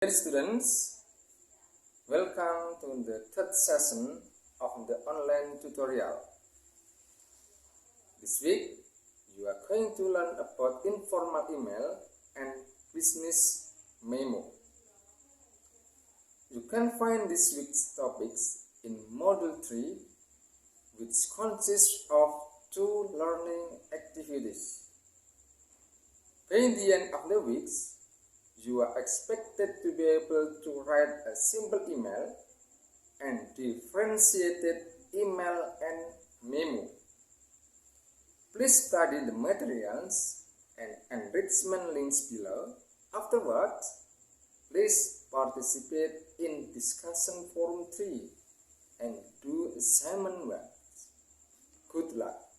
Dear students, welcome to the third session of the online tutorial. This week, you are going to learn about informal email and business memo. You can find this week's topics in Module 3, which consists of 2 learning activities. By the end of the weeks, you are expected to be able to write a simple email and differentiated email and memo. Please study the materials and enrichment links below. Afterwards, please participate in discussion forum 3 and do assignment 1. Good luck.